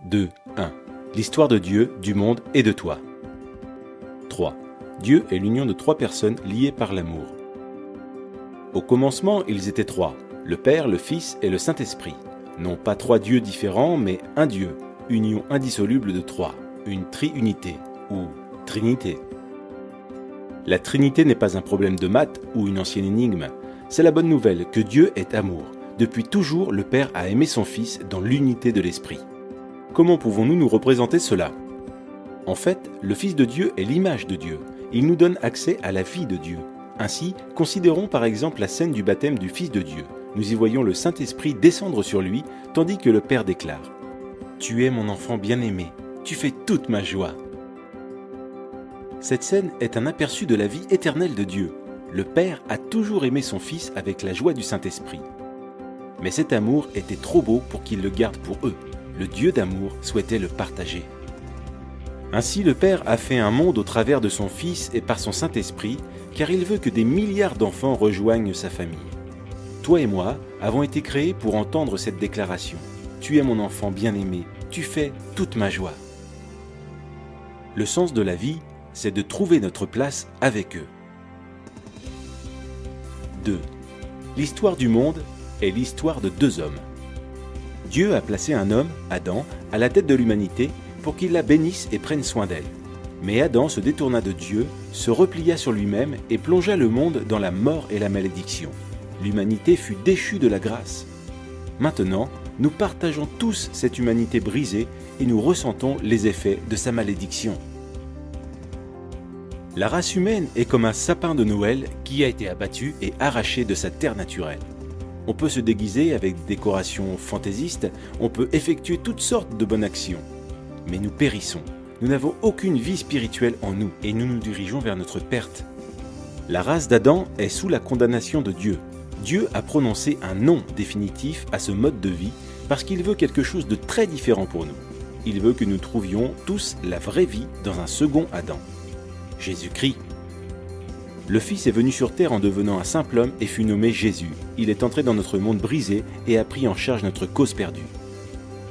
2. 1. L'histoire de Dieu, du monde et de toi. 3. Dieu est l'union de trois personnes liées par l'amour. Au commencement, ils étaient trois, le Père, le Fils et le Saint-Esprit. Non pas trois dieux différents, mais un Dieu, union indissoluble de trois, une triunité ou trinité. La Trinité n'est pas un problème de maths ou une ancienne énigme. C'est la bonne nouvelle que Dieu est amour. Depuis toujours, le Père a aimé son Fils dans l'unité de l'Esprit. Comment pouvons-nous nous représenter cela ? En fait, le Fils de Dieu est l'image de Dieu. Il nous donne accès à la vie de Dieu. Ainsi, considérons par exemple la scène du baptême du Fils de Dieu. Nous y voyons le Saint-Esprit descendre sur lui, tandis que le Père déclare « Tu es mon enfant bien-aimé, tu fais toute ma joie ». Cette scène est un aperçu de la vie éternelle de Dieu. Le Père a toujours aimé son Fils avec la joie du Saint-Esprit. Mais cet amour était trop beau pour qu'il le garde pour eux. Le Dieu d'amour souhaitait le partager. Ainsi, le Père a fait un monde au travers de son Fils et par son Saint-Esprit, car il veut que des milliards d'enfants rejoignent sa famille. Toi et moi avons été créés pour entendre cette déclaration. Tu es mon enfant bien-aimé, tu fais toute ma joie. Le sens de la vie, c'est de trouver notre place avec eux. 2. L'histoire du monde est l'histoire de deux hommes. Dieu a placé un homme, Adam, à la tête de l'humanité pour qu'il la bénisse et prenne soin d'elle. Mais Adam se détourna de Dieu, se replia sur lui-même et plongea le monde dans la mort et la malédiction. L'humanité fut déchue de la grâce. Maintenant, nous partageons tous cette humanité brisée et nous ressentons les effets de sa malédiction. La race humaine est comme un sapin de Noël qui a été abattu et arraché de sa terre naturelle. On peut se déguiser avec des décorations fantaisistes, on peut effectuer toutes sortes de bonnes actions. Mais nous périssons. Nous n'avons aucune vie spirituelle en nous et nous nous dirigeons vers notre perte. La race d'Adam est sous la condamnation de Dieu. Dieu a prononcé un non définitif à ce mode de vie parce qu'il veut quelque chose de très différent pour nous. Il veut que nous trouvions tous la vraie vie dans un second Adam. Jésus-Christ. Le Fils est venu sur terre en devenant un simple homme et fut nommé Jésus. Il est entré dans notre monde brisé et a pris en charge notre cause perdue.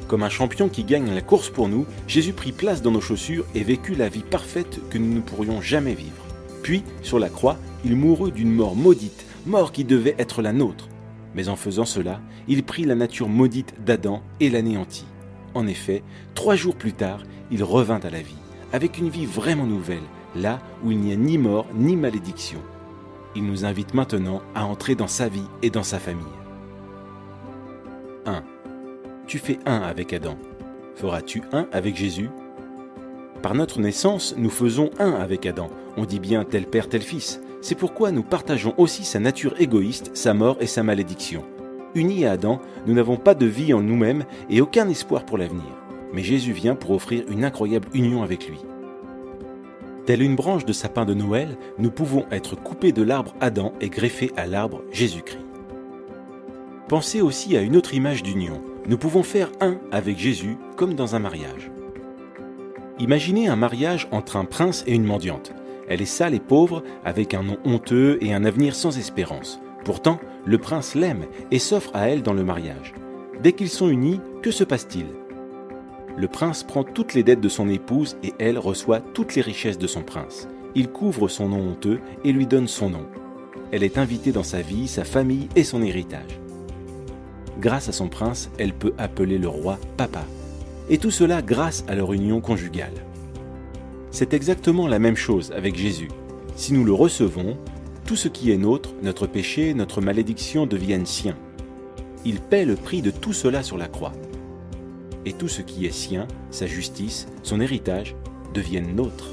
Comme un champion qui gagne la course pour nous, Jésus prit place dans nos chaussures et vécut la vie parfaite que nous ne pourrions jamais vivre. Puis, sur la croix, il mourut d'une mort maudite, mort qui devait être la nôtre. Mais en faisant cela, il prit la nature maudite d'Adam et l'anéantit. En effet, 3 jours plus tard, il revint à la vie, avec une vie vraiment nouvelle, là où il n'y a ni mort ni malédiction. Il nous invite maintenant à entrer dans sa vie et dans sa famille. 1. Tu fais un avec Adam. Feras-tu un avec Jésus ? Par notre naissance, nous faisons un avec Adam. On dit bien tel père, tel fils. C'est pourquoi nous partageons aussi sa nature égoïste, sa mort et sa malédiction. Unis à Adam, nous n'avons pas de vie en nous-mêmes et aucun espoir pour l'avenir. Mais Jésus vient pour offrir une incroyable union avec lui. Telle une branche de sapin de Noël, nous pouvons être coupés de l'arbre Adam et greffés à l'arbre Jésus-Christ. Pensez aussi à une autre image d'union. Nous pouvons faire un avec Jésus comme dans un mariage. Imaginez un mariage entre un prince et une mendiante. Elle est sale et pauvre, avec un nom honteux et un avenir sans espérance. Pourtant, le prince l'aime et s'offre à elle dans le mariage. Dès qu'ils sont unis, que se passe-t-il ? Le prince prend toutes les dettes de son épouse et elle reçoit toutes les richesses de son prince. Il couvre son nom honteux et lui donne son nom. Elle est invitée dans sa vie, sa famille et son héritage. Grâce à son prince, elle peut appeler le roi papa. Et tout cela grâce à leur union conjugale. C'est exactement la même chose avec Jésus. Si nous le recevons, tout ce qui est nôtre, notre péché, notre malédiction deviennent siens. Il paie le prix de tout cela sur la croix. Et tout ce qui est sien, sa justice, son héritage, deviennent nôtres.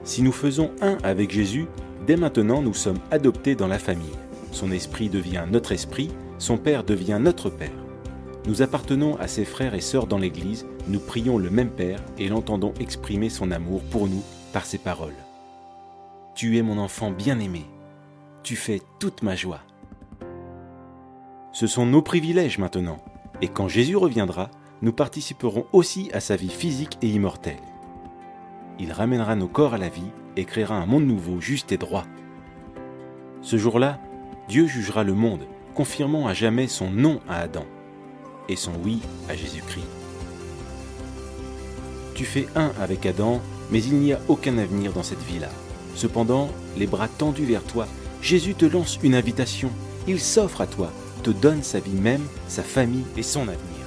Si nous faisons un avec Jésus, dès maintenant nous sommes adoptés dans la famille. Son esprit devient notre esprit, son Père devient notre Père. Nous appartenons à ses frères et sœurs dans l'Église, nous prions le même Père et l'entendons exprimer son amour pour nous par ses paroles. Tu es mon enfant bien-aimé, tu fais toute ma joie. Ce sont nos privilèges maintenant. Et quand Jésus reviendra, nous participerons aussi à sa vie physique et immortelle. Il ramènera nos corps à la vie et créera un monde nouveau, juste et droit. Ce jour-là, Dieu jugera le monde, confirmant à jamais son non à Adam et son oui à Jésus-Christ. Tu fais un avec Adam, mais il n'y a aucun avenir dans cette vie-là. Cependant, les bras tendus vers toi, Jésus te lance une invitation. Il s'offre à toi, te donne sa vie même, sa famille et son avenir.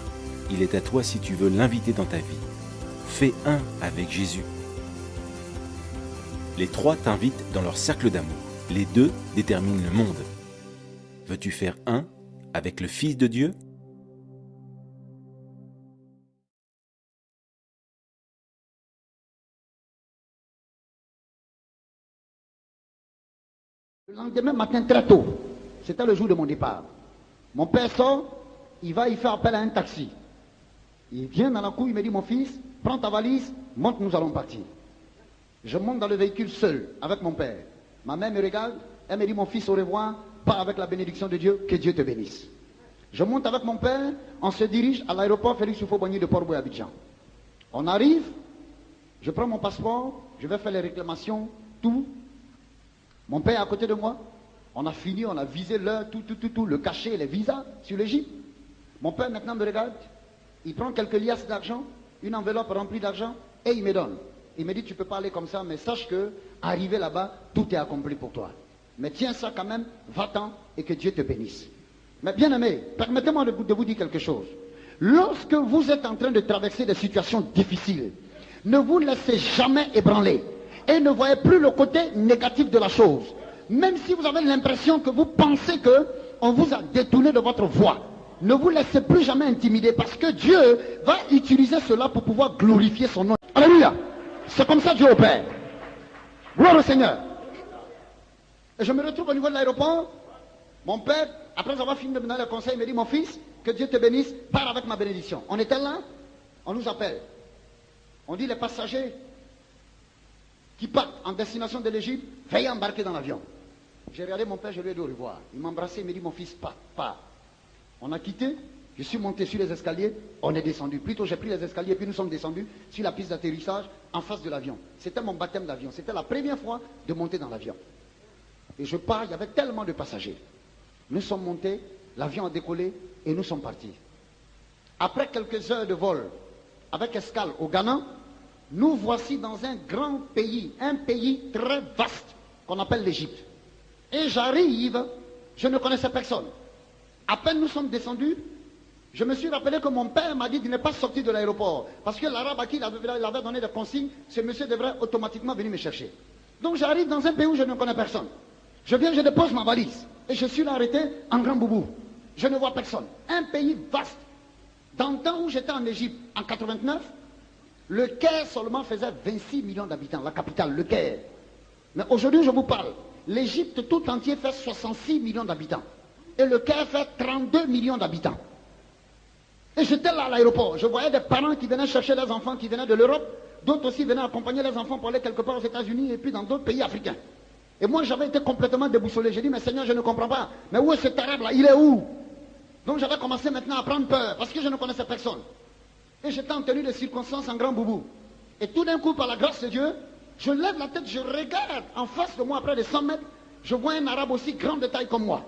Il est à toi si tu veux l'inviter dans ta vie. Fais un avec Jésus. Les trois t'invitent dans leur cercle d'amour. Les deux déterminent le monde. Veux-tu faire un avec le Fils de Dieu ? Le lendemain matin, très tôt, c'était le jour de mon départ. Mon père sort, il fait appel à un taxi. Il vient dans la cour, il me dit, mon fils, prends ta valise, monte, nous allons partir. Je monte dans le véhicule seul, avec mon père. Ma mère me regarde, elle me dit, mon fils, au revoir, pars avec la bénédiction de Dieu, que Dieu te bénisse. Je monte avec mon père, on se dirige à l'aéroport Félix Houphouët-Boigny de Port-Bouët à Abidjan. On arrive, je prends mon passeport, je vais faire les réclamations, tout. Mon père est à côté de moi. On a fini, on a visé l'heure, tout, le cachet, les visas sur l'Égypte. Mon père maintenant me regarde, il prend quelques liasses d'argent, une enveloppe remplie d'argent, et il me donne. Il me dit, tu peux pas aller comme ça, mais sache que, arrivé là-bas, tout est accompli pour toi. Mais tiens ça quand même, va-t'en, et que Dieu te bénisse. Mais bien aimé, permettez-moi de vous dire quelque chose. Lorsque vous êtes en train de traverser des situations difficiles, ne vous laissez jamais ébranler. Et ne voyez plus le côté négatif de la chose. Même si vous avez l'impression que vous pensez qu'on vous a détourné de votre voie, ne vous laissez plus jamais intimider parce que Dieu va utiliser cela pour pouvoir glorifier son nom. Alléluia. C'est comme ça que Dieu opère. Gloire au Seigneur. Et je me retrouve au niveau de l'aéroport. Mon père, après avoir fini de me donner le conseil, il me dit, mon fils, que Dieu te bénisse, pars avec ma bénédiction. On était là, on nous appelle. On dit, les passagers qui partent en destination de l'Égypte, veuillez embarquer dans l'avion. J'ai regardé mon père, je lui ai dit au revoir. Il m'a embrassé, il m'a dit, mon fils, pars. On a quitté, je suis monté sur les escaliers, on est descendu. Plutôt, j'ai pris les escaliers, puis nous sommes descendus sur la piste d'atterrissage en face de l'avion. C'était mon baptême d'avion. C'était la première fois de monter dans l'avion. Et je pars, il y avait tellement de passagers. Nous sommes montés, l'avion a décollé et nous sommes partis. Après quelques heures de vol, avec escale au Ghana, nous voici dans un grand pays, un pays très vaste, qu'on appelle l'Égypte. Et j'arrive, je ne connaissais personne. À peine nous sommes descendus, je me suis rappelé que mon père m'a dit de ne pas sortir de l'aéroport. Parce que l'arabe à qui il avait donné des consignes, ce monsieur devrait automatiquement venir me chercher. Donc j'arrive dans un pays où je ne connais personne. Je viens, je dépose ma valise. Et je suis là arrêté en grand boubou. Je ne vois personne. Un pays vaste. Dans le temps où j'étais en Égypte, en 89, le Caire seulement faisait 26 millions d'habitants, la capitale, le Caire. Mais aujourd'hui, je vous parle, l'Égypte tout entier fait 66 millions d'habitants. Et le Caire fait 32 millions d'habitants. Et j'étais là à l'aéroport, je voyais des parents qui venaient chercher leurs enfants qui venaient de l'Europe, d'autres aussi venaient accompagner leurs enfants pour aller quelque part aux États-Unis et puis dans d'autres pays africains. Et moi, j'avais été complètement déboussolé. J'ai dit, mais Seigneur, je ne comprends pas. Mais où est cet arabe-là? Il est où? Donc j'avais commencé maintenant à prendre peur parce que je ne connaissais personne. Et j'étais en tenue de circonstance en grand boubou. Et tout d'un coup, par la grâce de Dieu, je lève la tête, je regarde en face de moi, à près de 100 mètres, je vois un arabe aussi grand de taille comme moi.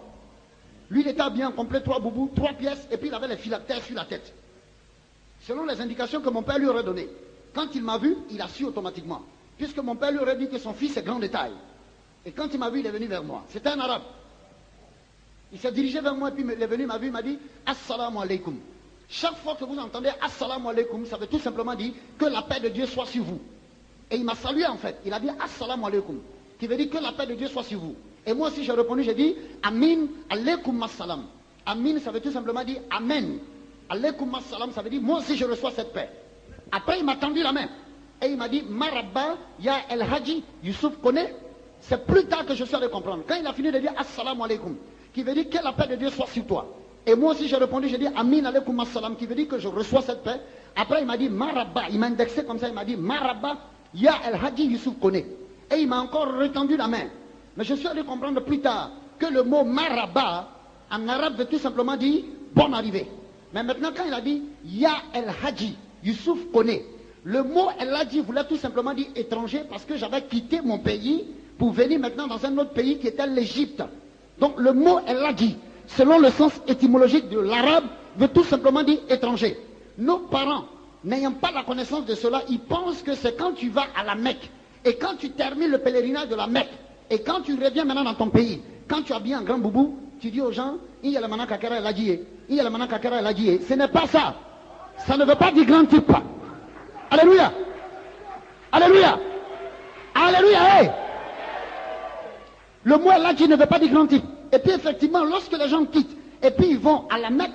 Lui, il était habillé en complet, 3 boubous, 3 pièces, et puis il avait les phylactères sur la tête. Selon les indications que mon père lui aurait données. Quand il m'a vu, il a su automatiquement. Puisque mon père lui aurait dit que son fils est grand de taille. Et quand il m'a vu, il est venu vers moi. C'était un arabe. Il s'est dirigé vers moi, et puis il est venu, il m'a vu, il m'a dit « Assalamu alaikum ». Chaque fois que vous entendez « Assalamu alaikum », ça veut tout simplement dire que la paix de Dieu soit sur vous. Et il m'a salué en fait. Il a dit « Assalamu alaikum », qui veut dire que la paix de Dieu soit sur vous. Et moi aussi j'ai répondu, j'ai dit « Amin alaikum assalam ». Amin, ça veut tout simplement dire « Amen ». Alaikum assalam, ça veut dire « Moi aussi je reçois cette paix ». Après il m'a tendu la main. Et il m'a dit « Marabba, ya El Hadji, Youssouf connaît ». C'est plus tard que je suis allé comprendre. Quand il a fini de dire « Assalamu alaikum », qui veut dire que la paix de Dieu soit sur toi. Et moi aussi j'ai répondu, j'ai dit Amin alaikum assalam, qui veut dire que je reçois cette paix. Après il m'a dit Marabba, il m'a indexé comme ça, il m'a dit Marabba, ya El Hadji Youssouf connaît. Et il m'a encore retendu la main. Mais je suis allé comprendre plus tard que le mot Marabba, en arabe, veut tout simplement dire bonne arrivée. Mais maintenant quand il a dit ya El Hadji Youssouf connaît, le mot El Hadji voulait tout simplement dire étranger parce que j'avais quitté mon pays pour venir maintenant dans un autre pays qui était l'Égypte. Donc le mot El Hadji, selon le sens étymologique de l'arabe, veut tout simplement dire étranger. Nos parents, n'ayant pas la connaissance de cela, ils pensent que c'est quand tu vas à la Mecque, et quand tu termines le pèlerinage de la Mecque, et quand tu reviens maintenant dans ton pays, quand tu as bien un grand boubou, tu dis aux gens, il y a le manan kakara et l'adjie, il y a le manan kakara et l'adjie. Ce n'est pas ça. Ça ne veut pas dire grand type. Alléluia. Alléluia. Alléluia. Hey. Le mot l'adjie ne veut pas dire grand type. Et puis effectivement, lorsque les gens quittent, et puis ils vont à la Mecque,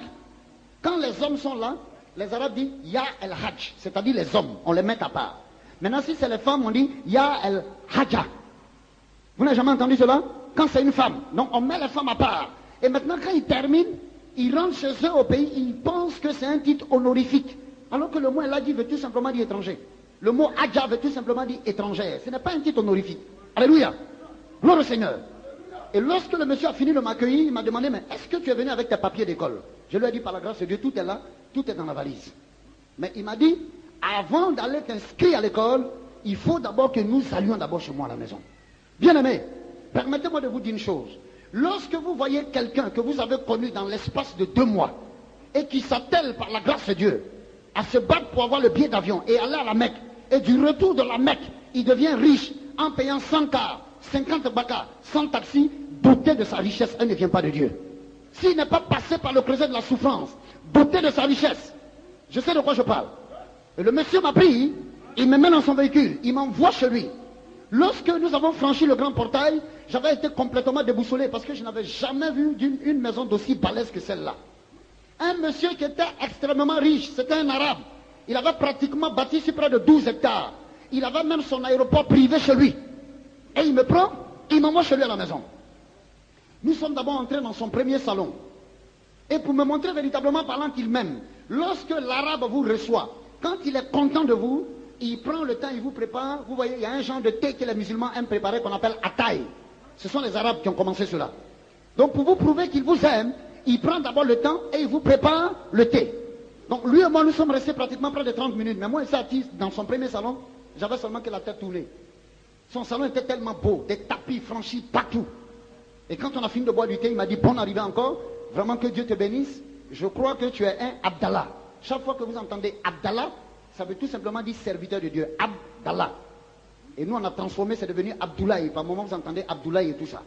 quand les hommes sont là, les Arabes disent Ya el Hajj, c'est-à-dire les hommes, on les met à part. Maintenant, si c'est les femmes, on dit Ya el Hajja. Vous n'avez jamais entendu cela? Quand c'est une femme, donc on met les femmes à part. Et maintenant, quand ils terminent, ils rentrent chez eux au pays, ils pensent que c'est un titre honorifique. Alors que le mot Hadji veut tout simplement dire étranger. Le mot Hadja veut tout simplement dire étrangère. Ce n'est pas un titre honorifique. Alléluia. Gloire au Seigneur. Et lorsque le monsieur a fini de m'accueillir, il m'a demandé, mais est-ce que tu es venu avec tes papiers d'école? Je lui ai dit, par la grâce de Dieu, tout est là, tout est dans la valise. Mais il m'a dit, avant d'aller t'inscrire à l'école, il faut d'abord que nous allions d'abord chez moi à la maison. Bien-aimé, permettez-moi de vous dire une chose. Lorsque vous voyez quelqu'un que vous avez connu dans l'espace de 2 mois et qui s'attelle par la grâce de Dieu à se battre pour avoir le billet d'avion et aller à la Mecque, et du retour de la Mecque, il devient riche en payant 100 cars, 50 baka, 100 taxis, doté de sa richesse, elle ne vient pas de Dieu. S'il n'est pas passé par le creuset de la souffrance, doté de sa richesse, je sais de quoi je parle. Et le monsieur m'a pris, il me met dans son véhicule, il m'envoie chez lui. Lorsque nous avons franchi le grand portail, j'avais été complètement déboussolé parce que je n'avais jamais vu une maison d'aussi balèze que celle-là. Un monsieur qui était extrêmement riche, c'était un arabe. Il avait pratiquement bâti sur près de 12 hectares. Il avait même son aéroport privé chez lui. Et il me prend, il m'envoie chez lui à la maison. Nous sommes d'abord entrés dans son premier salon. Et pour me montrer véritablement parlant qu'il m'aime, lorsque l'arabe vous reçoit, quand il est content de vous, il prend le temps, il vous prépare. Vous voyez, il y a un genre de thé que les musulmans aiment préparer qu'on appelle ataï. Ce sont les arabes qui ont commencé cela. Donc pour vous prouver qu'il vous aime, il prend d'abord le temps et il vous prépare le thé. Donc lui et moi, nous sommes restés pratiquement près de 30 minutes. Mais moi, il s'est assis dans son premier salon, j'avais seulement que la tête tournée. Son salon était tellement beau, des tapis franchis partout. Et quand on a fini de boire du thé, il m'a dit, bonne arrivée encore, vraiment que Dieu te bénisse. Je crois que tu es un Abdallah. Chaque fois que vous entendez Abdallah, ça veut tout simplement dire serviteur de Dieu, Abdallah. Et nous on a transformé, c'est devenu Abdoulaye. Par moment vous entendez Abdoulaye et tout ça.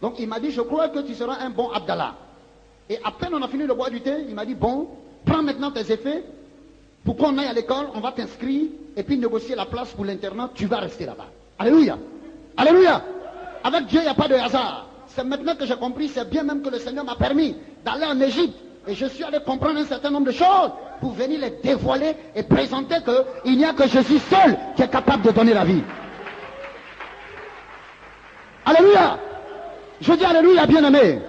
Donc il m'a dit, je crois que tu seras un bon Abdallah. Et à peine on a fini de boire du thé, il m'a dit, bon, prends maintenant tes effets, pour qu'on aille à l'école, on va t'inscrire, et puis négocier la place pour l'internat, tu vas rester là-bas. Alléluia. Alléluia. Avec Dieu, il n'y a pas de hasard. C'est maintenant que j'ai compris, c'est bien même que le Seigneur m'a permis d'aller en Égypte. Et je suis allé comprendre un certain nombre de choses pour venir les dévoiler et présenter qu'il n'y a que Jésus seul qui est capable de donner la vie. Alléluia. Je dis alléluia, bien-aimé.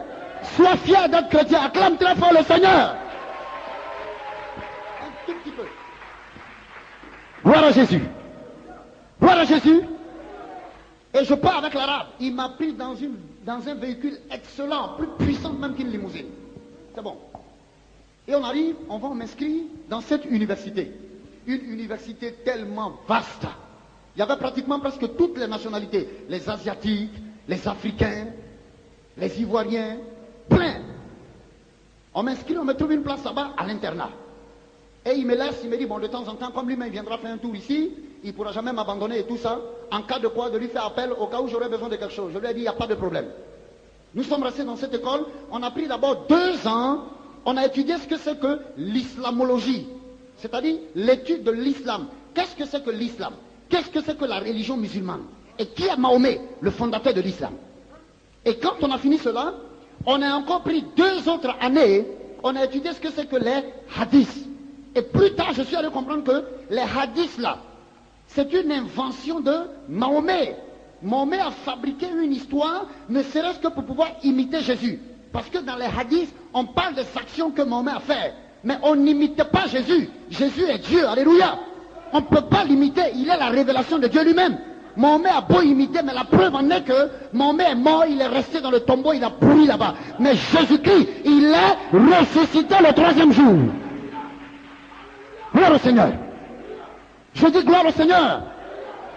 Sois fier d'être chrétien. Acclame très fort le Seigneur. Un tout petit peu. Gloire à Jésus. Gloire à Jésus. Et je pars avec l'arabe. Il m'a pris dans un véhicule excellent, plus puissant même qu'une limousine. C'est bon. Et on arrive, on va m'inscrire dans cette université. Une université tellement vaste. Il y avait pratiquement presque toutes les nationalités. Les Asiatiques, les Africains, les Ivoiriens, plein. On m'inscrit, on me trouve une place là-bas à l'internat. Et il me laisse, il me dit, bon, de temps en temps, comme lui-même viendra faire un tour ici, il ne pourra jamais m'abandonner et tout ça. En cas de quoi, de lui faire appel au cas où j'aurais besoin de quelque chose. Je lui ai dit, il n'y a pas de problème. Nous sommes restés dans cette école. On a pris d'abord 2 ans. On a étudié ce que c'est que l'islamologie. C'est-à-dire l'étude de l'islam. Qu'est-ce que c'est que l'islam? Qu'est-ce que c'est que la religion musulmane? Et qui est Mahomet, le fondateur de l'islam? Et quand on a fini cela, on a encore pris 2 autres années. On a étudié ce que c'est que les hadiths. Et plus tard, je suis allé comprendre que les hadiths là, c'est une invention de Mahomet. Mahomet a fabriqué une histoire, ne serait-ce que pour pouvoir imiter Jésus. Parce que dans les hadiths, on parle des actions que Mahomet a fait. Mais on n'imite pas Jésus. Jésus est Dieu, alléluia. On ne peut pas l'imiter, il est la révélation de Dieu lui-même. Mahomet a beau imiter, mais la preuve en est que Mahomet est mort, il est resté dans le tombeau, il a pourri là-bas. Mais Jésus-Christ, il est ressuscité le 3e jour. Gloire au Seigneur. Je dis gloire au Seigneur.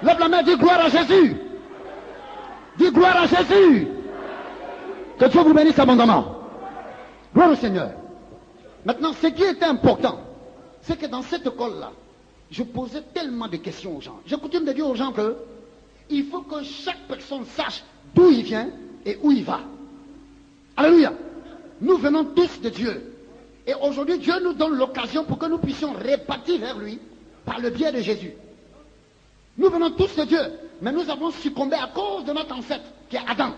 Lève la main, dis gloire à Jésus. Dis gloire à Jésus. Que Dieu vous bénisse abondamment. Gloire au Seigneur. Maintenant, ce qui était important, c'est que dans cette école-là, je posais tellement de questions aux gens. J'ai coutume de dire aux gens que il faut que chaque personne sache d'où il vient et où il va. Alléluia. Nous venons tous de Dieu. Et aujourd'hui, Dieu nous donne l'occasion pour que nous puissions répartir vers lui par le biais de Jésus. Nous venons tous de Dieu, mais nous avons succombé à cause de notre ancêtre, qui est Adam.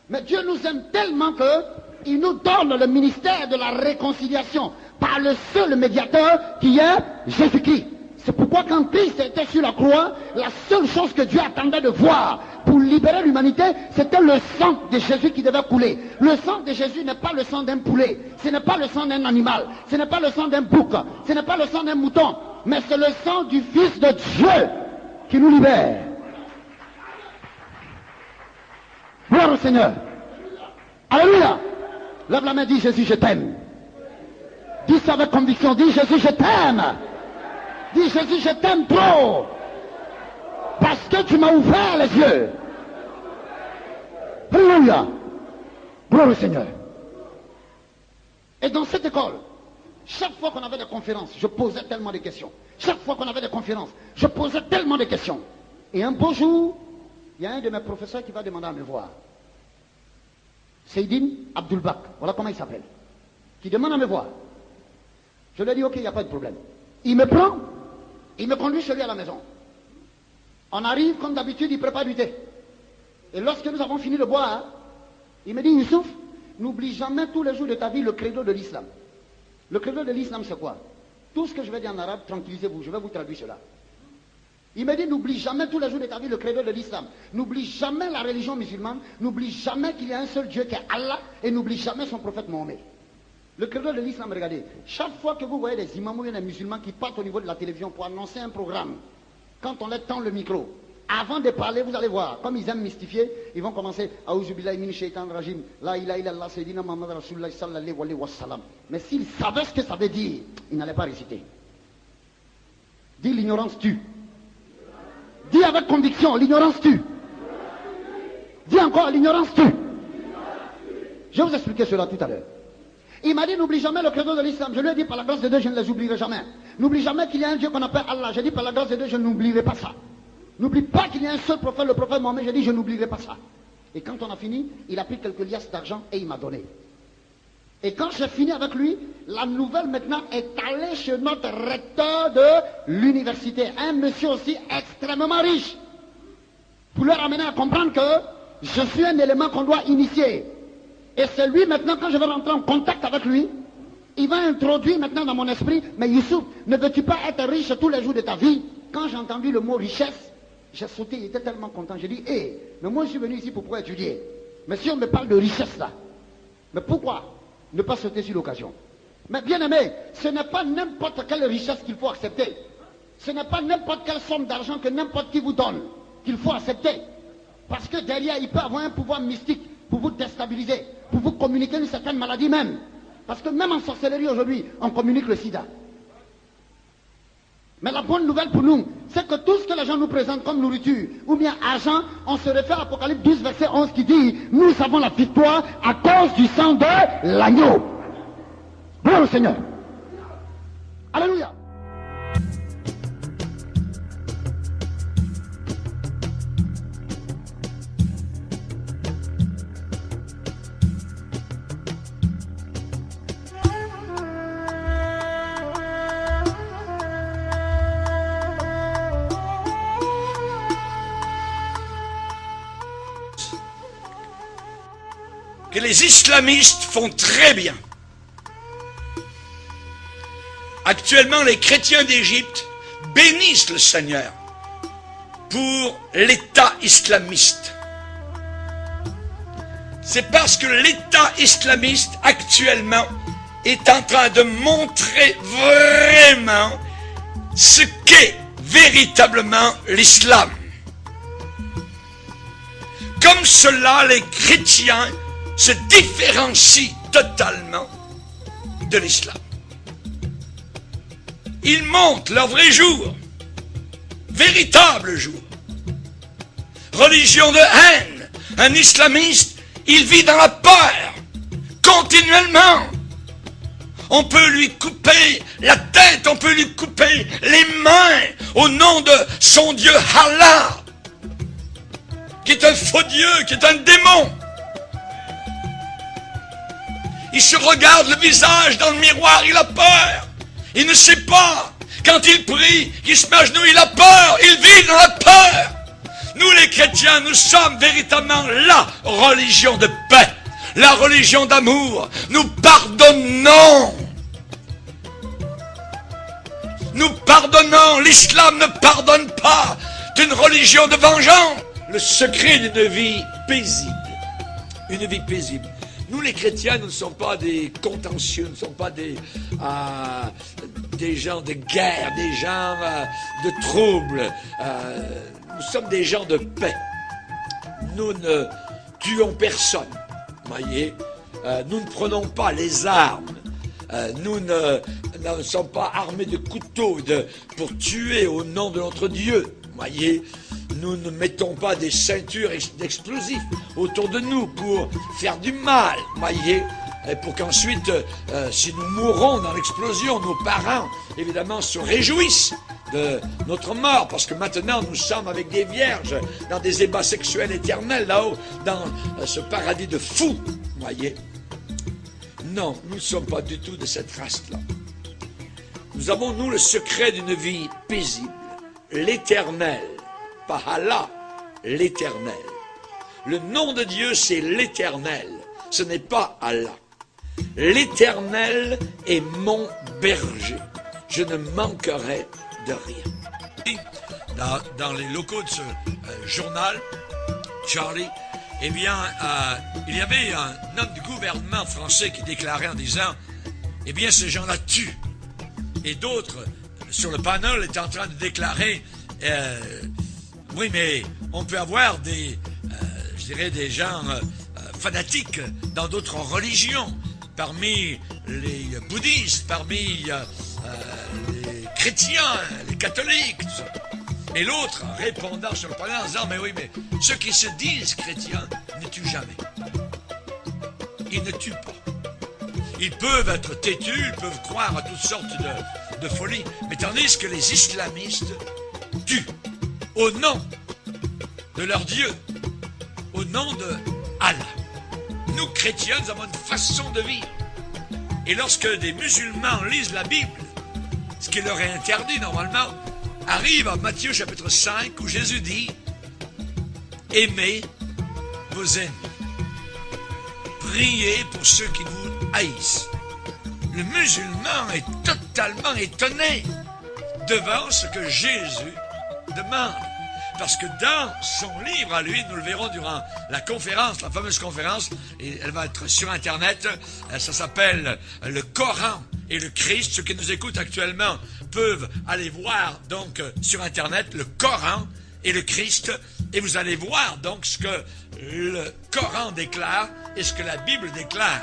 Mais Dieu nous aime tellement qu'il nous donne le ministère de la réconciliation par le seul médiateur qui est Jésus-Christ. C'est pourquoi quand Christ était sur la croix, la seule chose que Dieu attendait de voir pour libérer l'humanité, c'était le sang de Jésus qui devait couler. Le sang de Jésus n'est pas le sang d'un poulet, ce n'est pas le sang d'un animal, ce n'est pas le sang d'un bouc, ce n'est pas le sang d'un mouton, mais c'est le sang du Fils de Dieu qui nous libère. Gloire au Seigneur. Alléluia. Lève la main, dis Jésus, je t'aime. Dis ça avec conviction, dis Jésus, je t'aime. Dis Jésus, je t'aime trop. Parce que tu m'as ouvert les yeux. Alléluia. Gloire au Seigneur. Et dans cette école, chaque fois qu'on avait des conférences, je posais tellement de questions. Chaque fois qu'on avait des conférences, je posais tellement de questions. Et un beau jour, il y a un de mes professeurs qui va demander à me voir. Seydine Abdulbak, voilà comment il s'appelle. Qui demande à me voir. Je lui ai dit, ok, il n'y a pas de problème. Il me prend, il me conduit chez lui à la maison. On arrive, comme d'habitude, il prépare du thé. Et lorsque nous avons fini de boire, il me dit, Youssouf, n'oublie jamais tous les jours de ta vie le credo de l'islam. Le credo de l'islam, c'est quoi? Tout ce que je vais dire en arabe, tranquillisez-vous, je vais vous traduire cela. Il me dit, n'oublie jamais tous les jours de ta vie le credo de l'islam. N'oublie jamais la religion musulmane. N'oublie jamais qu'il y a un seul Dieu qui est Allah. Et n'oublie jamais son prophète Mohammed. Le credo de l'islam, regardez. Chaque fois que vous voyez des imams ou des musulmans qui partent au niveau de la télévision pour annoncer un programme, quand on leur tend le micro, avant de parler, vous allez voir, comme ils aiment mystifier, ils vont commencer Aouzu billahi min shaitan rajim, la ilaha illallah sayyidina Muhammad rasulullah sallallahu alayhi wa sallam. Mais s'ils savaient ce que ça veut dire, ils n'allaient pas réciter. Dis l'ignorance tue. Dis avec conviction, l'ignorance tue. Dis encore, l'ignorance tue. Je vais vous expliquer cela tout à l'heure. Il m'a dit, n'oublie jamais le credo de l'islam. Je lui ai dit, par la grâce de Dieu, je ne les oublierai jamais. N'oublie jamais qu'il y a un Dieu qu'on appelle Allah. J'ai dit, par la grâce de Dieu, je n'oublierai pas ça. N'oublie pas qu'il y a un seul prophète, le prophète Mohammed. J'ai dit, je n'oublierai pas ça. Et quand on a fini, il a pris quelques liasses d'argent et il m'a donné. Et quand j'ai fini avec lui, la nouvelle maintenant est allée chez notre recteur de l'université. Un monsieur aussi extrêmement riche. Pour leur amener à comprendre que je suis un élément qu'on doit initier. Et c'est lui maintenant, quand je vais rentrer en contact avec lui, il va introduire maintenant dans mon esprit, mais Youssouf, ne veux-tu pas être riche tous les jours de ta vie? Quand j'ai entendu le mot richesse, j'ai sauté, il était tellement content. J'ai dit, hé, mais moi je suis venu ici pour pouvoir étudier. Mais si on me parle de richesse là, mais pourquoi ne pas sauter sur l'occasion? Mais bien aimé, ce n'est pas n'importe quelle richesse qu'il faut accepter. Ce n'est pas n'importe quelle somme d'argent que n'importe qui vous donne qu'il faut accepter. Parce que derrière, il peut avoir un pouvoir mystique pour vous déstabiliser, pour vous communiquer une certaine maladie même. Parce que même en sorcellerie aujourd'hui, on communique le sida. Mais la bonne nouvelle pour nous, c'est que tout ce que les gens nous présentent comme nourriture ou bien argent, on se réfère à Apocalypse 12, verset 11 qui dit, nous avons la victoire à cause du sang de l'agneau. Gloire au Seigneur. Alléluia. Que les islamistes font très bien. Actuellement, les chrétiens d'Égypte bénissent le Seigneur pour l'État islamiste. C'est parce que l'État islamiste actuellement est en train de montrer vraiment ce qu'est véritablement l'islam. Comme cela, les chrétiens se différencient totalement de l'islam. Ils montrent leur vrai jour, véritable jour. Religion de haine. Un islamiste, il vit dans la peur, continuellement. on peut lui couper la tête, on peut lui couper les mains au nom de son Dieu Allah, qui est un faux Dieu, qui est un démon. Il se regarde le visage dans le miroir, il a peur. Il ne sait pas. Quand il prie, qu'il se met à genoux, il a peur. Il vit dans la peur. Nous les chrétiens, nous sommes véritablement la religion de paix, la religion d'amour. Nous pardonnons. Nous pardonnons. L'islam ne pardonne pas. C'est une religion de vengeance. Le secret d'une vie paisible. Une vie paisible. Nous les chrétiens, nous ne sommes pas des contentieux, nous ne sommes pas des gens de guerre, des gens de troubles. Nous sommes des gens de paix. Nous ne tuons personne, voyez. Nous ne prenons pas les armes. Nous ne sommes pas armés de couteaux pour tuer au nom de notre Dieu, voyez. Nous ne mettons pas des ceintures d'explosifs autour de nous pour faire du mal, voyez, et pour qu'ensuite, si nous mourons dans l'explosion, nos parents, évidemment, se réjouissent de notre mort, parce que maintenant, nous sommes avec des vierges dans des ébats sexuels éternels, là-haut, dans ce paradis de fous, voyez. Non, nous ne sommes pas du tout de cette race-là. Nous avons, nous, le secret d'une vie paisible, l'éternel. Pas Allah, l'éternel. Le nom de Dieu, c'est l'éternel. Ce n'est pas Allah. L'éternel est mon berger. Je ne manquerai de rien. Dans les locaux de ce journal, Charlie, eh bien, il y avait un homme du gouvernement français qui déclarait en disant, eh bien, ces gens-là tuent. Et d'autres, sur le panel, étaient en train de déclarer, oui, mais on peut avoir des gens fanatiques dans d'autres religions, parmi les bouddhistes, parmi les chrétiens, les catholiques, tout ça. Et l'autre, répondant sur le panel en disant, mais oui, mais ceux qui se disent chrétiens ne tuent jamais. Ils ne tuent pas. Ils peuvent être têtus, ils peuvent croire à toutes sortes de folies, mais tandis que les islamistes tuent au nom de leur Dieu, au nom de Allah. Nous, chrétiens, nous avons une façon de vivre. Et lorsque des musulmans lisent la Bible, ce qui leur est interdit normalement, arrive à Matthieu chapitre 5, où Jésus dit « Aimez vos ennemis. Priez pour ceux qui vous haïssent. » Le musulman est totalement étonné devant ce que Jésus demande. Parce que dans son livre à lui, nous le verrons durant la conférence, la fameuse conférence, et elle va être sur Internet, ça s'appelle le Coran et le Christ. Ceux qui nous écoutent actuellement peuvent aller voir donc sur Internet le Coran et le Christ, et vous allez voir donc ce que le Coran déclare et ce que la Bible déclare.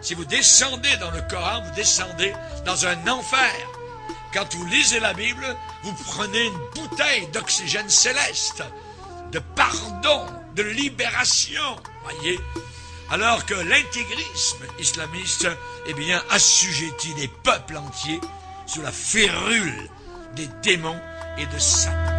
Si vous descendez dans le Coran, vous descendez dans un enfer. Quand vous lisez la Bible, vous prenez une bouteille d'oxygène céleste, de pardon, de libération, voyez. Alors que l'intégrisme islamiste, eh bien, assujettit des peuples entiers sous la férule des démons et de Satan.